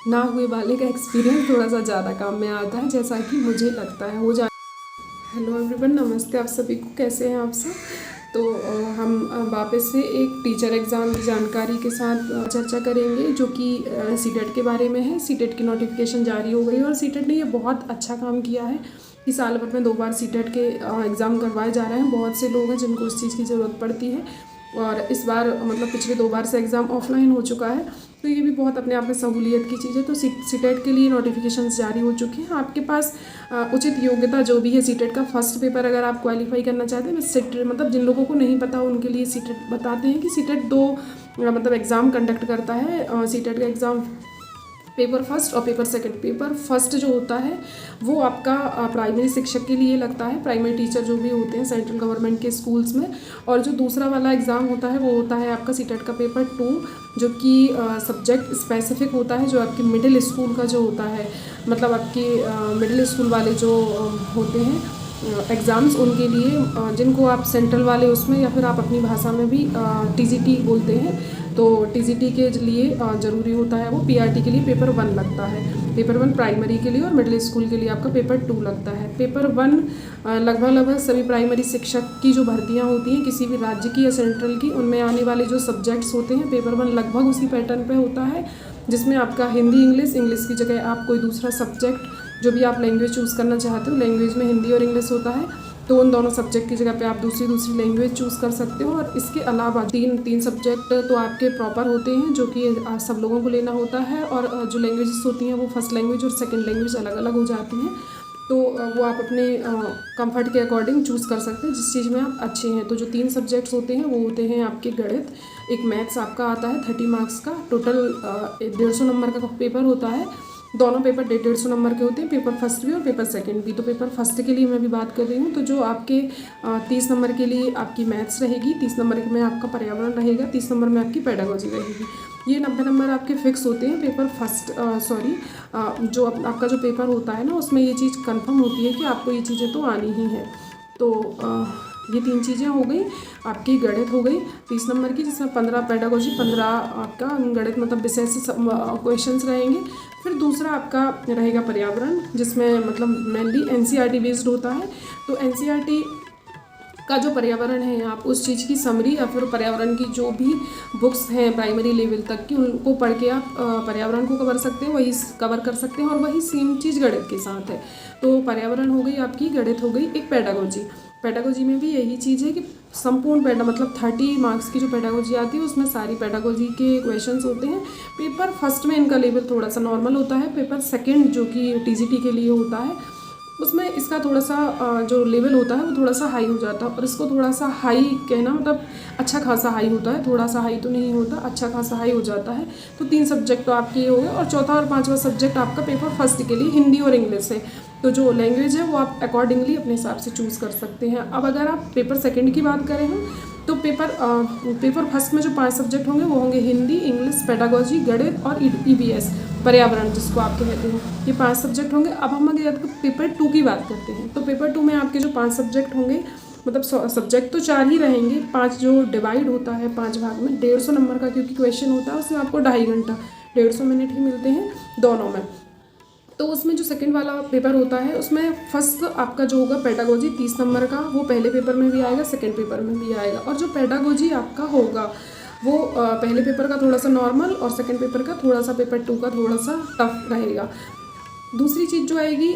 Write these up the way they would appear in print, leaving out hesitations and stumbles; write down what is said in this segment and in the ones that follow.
ना हुए वाले का एक्सपीरियंस थोड़ा सा ज़्यादा काम में आता है, जैसा कि मुझे लगता है हो जा। हेलो एवरीवन, नमस्ते आप सभी को, कैसे हैं आप सब। तो हम वापस से एक टीचर एग्ज़ाम की जानकारी के साथ चर्चा करेंगे, जो कि सीटेट के बारे में है। सीटेट की नोटिफिकेशन जारी हो गई और सीटेट ने ये बहुत अच्छा काम किया है कि साल भर में 2 बार सीटेट के एग्ज़ाम करवाए जा रहे हैं। बहुत से लोग हैं जिनको उस चीज़ की ज़रूरत पड़ती है, और इस बार मतलब पिछले 2 बार से एग्ज़ाम ऑफलाइन हो चुका है, तो ये भी बहुत अपने आप में सहूलियत की चीज़ है। तो सीटेट के लिए नोटिफिकेशंस जारी हो चुके हैं। आपके पास उचित योग्यता जो भी है, सीटेट का फर्स्ट पेपर अगर आप क्वालिफाई करना चाहते हैं, सीटेट मतलब जिन लोगों को नहीं पता उनके लिए सीटेट बताते हैं कि सीटेट 2 मतलब एग्ज़ाम कंडक्ट करता है। सीटेट का एग्ज़ाम पेपर फर्स्ट और पेपर सेकंड। पेपर फर्स्ट जो होता है वो आपका प्राइमरी शिक्षक के लिए लगता है, प्राइमरी टीचर जो भी होते हैं सेंट्रल गवर्नमेंट के स्कूल्स में। और जो दूसरा वाला एग्ज़ाम होता है वो होता है आपका सीटेट का पेपर 2, जो कि सब्जेक्ट स्पेसिफिक होता है, जो आपके मिडिल स्कूल का जो होता है, मतलब आपके मिडिल स्कूल वाले जो होते हैं एग्ज़ाम्स, उनके लिए जिनको आप सेंट्रल वाले उसमें या फिर आप अपनी भाषा में भी टीजीटी बोलते हैं, तो टीजीटी के लिए ज़रूरी होता है वो पीआरटी के लिए पेपर 1 लगता है। पेपर 1 प्राइमरी के लिए और मिडिल स्कूल के लिए आपका पेपर 2 लगता है। पेपर 1 लगभग सभी प्राइमरी शिक्षक की जो भर्तियां होती हैं किसी भी राज्य की या सेंट्रल की, उनमें आने वाले जो सब्जेक्ट्स होते हैं, पेपर 1 लगभग उसी पैटर्न पे होता है, जिसमें आपका हिंदी इंग्लिश की जगह आप कोई दूसरा सब्जेक्ट जो भी आप लैंग्वेज चूज़ करना चाहते हो, लैंग्वेज में हिंदी और इंग्लिश होता है, तो उन दोनों सब्जेक्ट की जगह पे आप दूसरी लैंग्वेज चूज़ कर सकते हो। और इसके अलावा तीन सब्जेक्ट तो आपके प्रॉपर होते हैं, जो कि सब लोगों को लेना होता है, और जो लैंग्वेजेस होती हैं वो फर्स्ट लैंग्वेज और सेकंड लैंग्वेज अलग अलग हो जाती हैं, तो वो आप अपने कंफर्ट के अकॉर्डिंग चूज़ कर सकते हैं जिस चीज़ में आप अच्छे हैं। तो जो 3 सब्जेक्ट्स होते हैं वो होते हैं आपके गणित, एक मैथ्स आपका आता है 30 मार्क्स का, टोटल 150 नंबर का पेपर होता है। दोनों पेपर 150 नंबर के होते हैं, पेपर फर्स्ट भी और पेपर सेकंड भी। तो पेपर फर्स्ट के लिए मैं भी बात कर रही हूँ, तो जो आपके 30 नंबर के लिए आपकी मैथ्स रहेगी, 30 नंबर में आपका पर्यावरण रहेगा, 30 नंबर में आपकी पेडागोजी रहेगी। ये 90 नंबर आपके फिक्स होते हैं। पेपर फर्स्ट जो आपका जो पेपर होता है ना, उसमें ये चीज़ कंफर्म होती है कि आपको ये चीज़ें तो आनी ही है। तो ये 3 चीज़ें हो गई। आपकी गणित हो गई 30 नंबर की, जिसमें 15 पेडागोजी, 15 आपका गणित मतलब विषय से क्वेश्चंस रहेंगे। फिर दूसरा आपका रहेगा पर्यावरण, जिसमें मतलब मेनली एनसीईआरटी बेस्ड होता है। तो एनसीईआरटी का जो पर्यावरण है, आप उस चीज़ की समरी या फिर पर्यावरण की जो भी बुक्स हैं प्राइमरी लेवल तक की, उनको पढ़ के आप पर्यावरण को कवर कर सकते हैं, और वही सेम चीज़ गणित के साथ है। तो पर्यावरण हो गई आपकी, गणित हो गई, एक पेडागोजी में भी यही चीज़ है कि संपूर्ण मतलब 30 मार्क्स की जो पेडागोजी आती है, उसमें सारी पेडागोजी के क्वेश्चंस होते हैं। पेपर फर्स्ट में इनका लेवल थोड़ा सा नॉर्मल होता है। पेपर सेकंड जो कि टीजीटी के लिए होता है, उसमें इसका थोड़ा सा जो लेवल होता है वो थोड़ा सा हाई हो जाता है। और इसको थोड़ा सा हाई कहना मतलब अच्छा खासा हाई होता है, थोड़ा सा हाई तो नहीं होता, अच्छा खासा हाई हो जाता है। तो 3 सब्जेक्ट तो आपके हो गए, और चौथा और 5वां सब्जेक्ट आपका पेपर फर्स्ट के लिए हिंदी और इंग्लिश है। तो जो लैंग्वेज है वो आप अकॉर्डिंगली अपने हिसाब से चूज़ कर सकते हैं। अब अगर आप पेपर सेकंड की बात करें हम, तो पेपर फर्स्ट में जो 5 सब्जेक्ट होंगे वो होंगे हिंदी, इंग्लिश, पेडागोजी, गणित और ईवीएस पर्यावरण जिसको आप कहते हैं, ये 5 सब्जेक्ट होंगे। अब हम अगर पेपर 2 की बात करते हैं, तो पेपर 2 में आपके जो 5 सब्जेक्ट होंगे, मतलब सब्जेक्ट तो 4 ही रहेंगे, 5 जो डिवाइड होता है 5 भाग में, 150 नंबर का क्योंकि क्वेश्चन होता है, उसमें आपको 2.5 घंटा 150 मिनट ही मिलते हैं दोनों में। तो उसमें जो सेकंड वाला पेपर होता है, उसमें फर्स्ट आपका जो होगा पेडागोजी 30 नंबर का, वो पहले पेपर में भी आएगा, सेकंड पेपर में भी आएगा। और जो पेडागोजी आपका होगा वो पहले पेपर का थोड़ा सा नॉर्मल और सेकंड पेपर का थोड़ा सा, पेपर 2 का थोड़ा सा टफ रहेगा। दूसरी चीज़ जो आएगी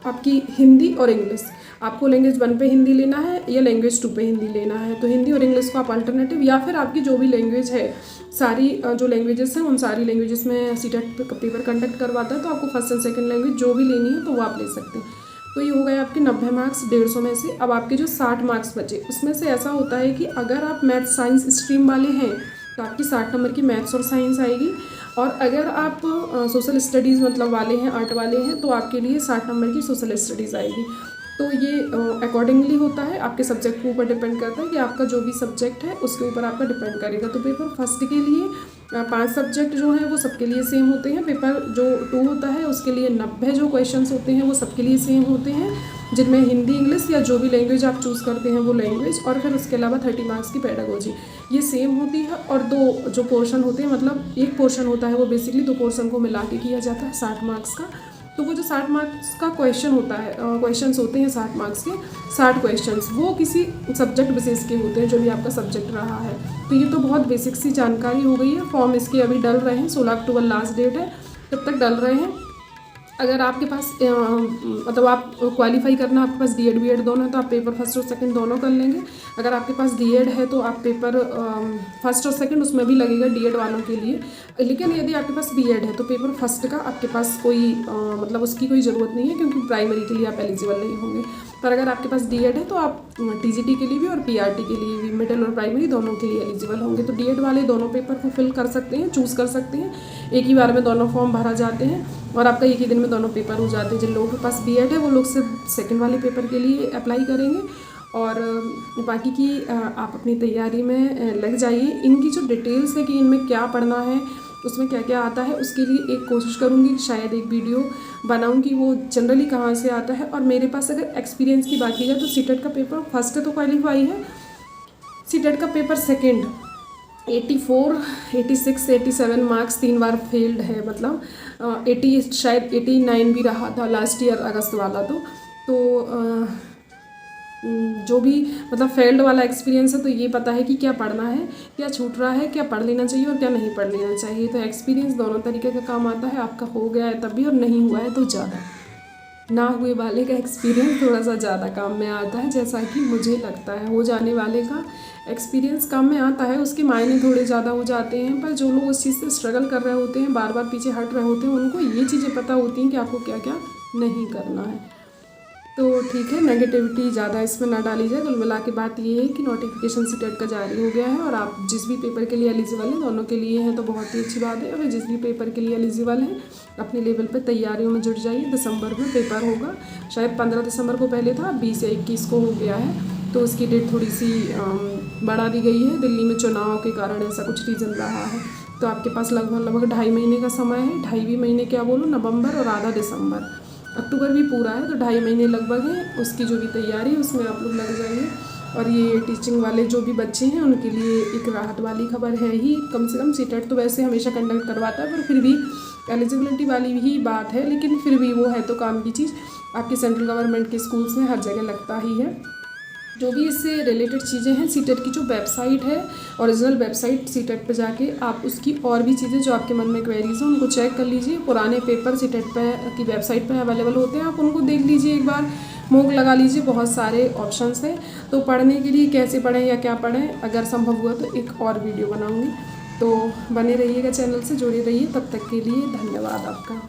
आपकी हिंदी और इंग्लिश। आपको लैंग्वेज 1 पे हिंदी लेना है या लैंग्वेज 2 पे हिंदी लेना है, तो हिंदी और इंग्लिश को आप अल्टरनेटिव, या फिर आपकी जो भी लैंग्वेज है, सारी जो लैंग्वेजेस हैं उन सारी लैंग्वेजेस में सीटेट पेपर कंडक्ट करवाता है, तो आपको फर्स्ट एंड सेकंड लैंग्वेज जो भी लेनी है तो वो आप ले सकते हैं। तो ये हो गए आपके 90 मार्क्स 150 में से। अब आपके जो 60 मार्क्स बचे, उसमें से ऐसा होता है कि अगर आप मैथ्स साइंस स्ट्रीम वाले हैं तो आपकी 60 नंबर की मैथ्स और साइंस आएगी, और अगर आप सोशल स्टडीज़ मतलब वाले हैं, आर्ट वाले हैं, तो आपके लिए 60 नंबर की सोशल स्टडीज़ आएगी। तो ये अकॉर्डिंगली होता है, आपके सब्जेक्ट के ऊपर डिपेंड करता है कि आपका जो भी सब्जेक्ट है उसके ऊपर आपका डिपेंड करेगा। तो पेपर फर्स्ट के लिए 5 सब्जेक्ट जो हैं वो सबके लिए सेम होते हैं। पेपर जो 2 होता है उसके लिए 90 जो क्वेश्चंस होते हैं वो सबके लिए सेम होते हैं, जिनमें हिंदी, इंग्लिश या जो भी लैंग्वेज आप चूज़ करते हैं वो लैंग्वेज, और फिर उसके अलावा 30 मार्क्स की पेडागोजी ये सेम होती है। और 2 जो पोर्शन होते हैं, मतलब एक पोर्शन होता है वो बेसिकली 2 पोर्शन को मिला के किया जाता है 60 मार्क्स का। तो वो जो 60 मार्क्स का क्वेश्चन होता है, क्वेश्चंस होते हैं 60 मार्क्स के 60 क्वेश्चंस, वो किसी सब्जेक्ट बेसिस के होते हैं जो भी आपका सब्जेक्ट रहा है। तो ये तो बहुत बेसिक सी जानकारी हो गई है। फॉर्म इसके अभी डल रहे हैं, 16 अक्टूबर लास्ट डेट है, तब तक डल रहे हैं। अगर आपके पास मतलब आप क्वालिफाई करना, आपके पास D.Ed B.Ed दोनों है तो आप पेपर फर्स्ट और सेकंड दोनों कर लेंगे। अगर आपके पास D.Ed है तो आप पेपर फर्स्ट और सेकंड उसमें भी लगेगा D.Ed वालों के लिए। लेकिन यदि आपके पास B.Ed है तो पेपर फर्स्ट का आपके पास कोई मतलब उसकी कोई ज़रूरत नहीं है, क्योंकि प्राइमरी के लिए आप एलिजिबल नहीं होंगे। पर अगर आपके पास D.Ed है तो आप TGT के लिए भी और PRT के लिए भी, मिडिल और प्राइमरी दोनों के लिए एलिजिबल होंगे। तो D.Ed वाले दोनों पेपर को फिल कर सकते हैं, चूज़ कर सकते हैं। एक ही बार में दोनों फॉर्म भरा जाते हैं और आपका एक ही दिन में दोनों पेपर हो जाते हैं। जिन लोगों के पास B.Ed है वो लोग सिर्फ सेकंड वाले पेपर के लिए अप्लाई करेंगे, और बाकी की आप अपनी तैयारी में लग जाइए। इनकी जो डिटेल्स है कि इनमें क्या पढ़ना है, उसमें क्या क्या आता है, उसके लिए एक कोशिश करूँगी कि शायद एक वीडियो बनाऊँगी वो जनरली कहाँ से आता है। और मेरे पास अगर एक्सपीरियंस की बात की जाए तो सीटेट का पेपर फर्स्ट तो क्वालिफाई है, सीटेट का पेपर सेकेंड 84, 86, 87 मार्क्स 3 बार फेल्ड है, मतलब 80 शायद 89 भी रहा था लास्ट ईयर अगस्त वाला। तो जो भी मतलब फेल्ड वाला एक्सपीरियंस है तो ये पता है कि क्या पढ़ना है, क्या छूट रहा है, क्या पढ़ लेना चाहिए और क्या नहीं पढ़ लेना चाहिए। तो एक्सपीरियंस दोनों तरीके का काम आता है। आपका हो गया है तब भी और नहीं हुआ है तो ज़्यादा, ना हुए वाले का एक्सपीरियंस थोड़ा सा ज़्यादा काम में आता है, जैसा कि मुझे लगता है। हो जाने वाले का एक्सपीरियंस काम में आता है, उसके मायने थोड़े ज़्यादा हो जाते हैं। पर जो लोग उस चीज़ से स्ट्रगल कर रहे होते हैं, बार बार पीछे हट रहे होते हैं, उनको ये चीज़ें पता होती हैं कि आपको क्या क्या नहीं करना है। तो ठीक है, नेगेटिविटी ज़्यादा इसमें ना डाली जाए। कुल मिला के बात ये है कि नोटिफिकेशन सीटेट का जारी हो गया है और आप जिस भी पेपर के लिए एलिजिबल हैं, दोनों के लिए हैं तो बहुत ही अच्छी बात है। और जिस भी पेपर के लिए एलिजिबल हैं अपने लेवल पे तैयारियों में जुट जाइए। दिसंबर में पेपर होगा, शायद 15 दिसंबर को पहले था, 20 या 21 को हो गया है, तो उसकी डेट थोड़ी सी बढ़ा दी गई है। दिल्ली में चुनाव के कारण ऐसा कुछ रीज़न रहा है। तो आपके पास लगभग 2.5 महीने का समय है, 2.5 महीने क्या बोलूँ, नवंबर और आधा दिसंबर, अक्टूबर भी पूरा है, तो 2.5 महीने लगभग है। उसकी जो भी तैयारी है उसमें आप लोग लग जाइए। और ये टीचिंग वाले जो भी बच्चे हैं उनके लिए एक राहत वाली खबर है ही, कम से कम सीटेट तो वैसे हमेशा कंडक्ट करवाता है, पर फिर भी एलिजिबिलिटी वाली ही बात है, लेकिन फिर भी वो है तो काम की चीज़। आपके सेंट्रल गवर्नमेंट के स्कूल्स में हर जगह लगता ही है। जो भी इससे रिलेटेड चीज़ें हैं, सीटेट की जो वेबसाइट है, ओरिजिनल वेबसाइट सीटेट पे जाके आप उसकी और भी चीज़ें जो आपके मन में क्वेरीज हैं उनको चेक कर लीजिए। पुराने पेपर सीटेट पे की वेबसाइट पे अवेलेबल होते हैं, आप उनको देख लीजिए, एक बार मूक लगा लीजिए। बहुत सारे ऑप्शंस हैं, तो पढ़ने के लिए कैसे पढ़ें या क्या पढ़ें, अगर संभव हुआ तो एक और वीडियो बनाऊँगी। तो बने रहिएगा, चैनल से जुड़े रहिए। तब तक के लिए धन्यवाद आपका।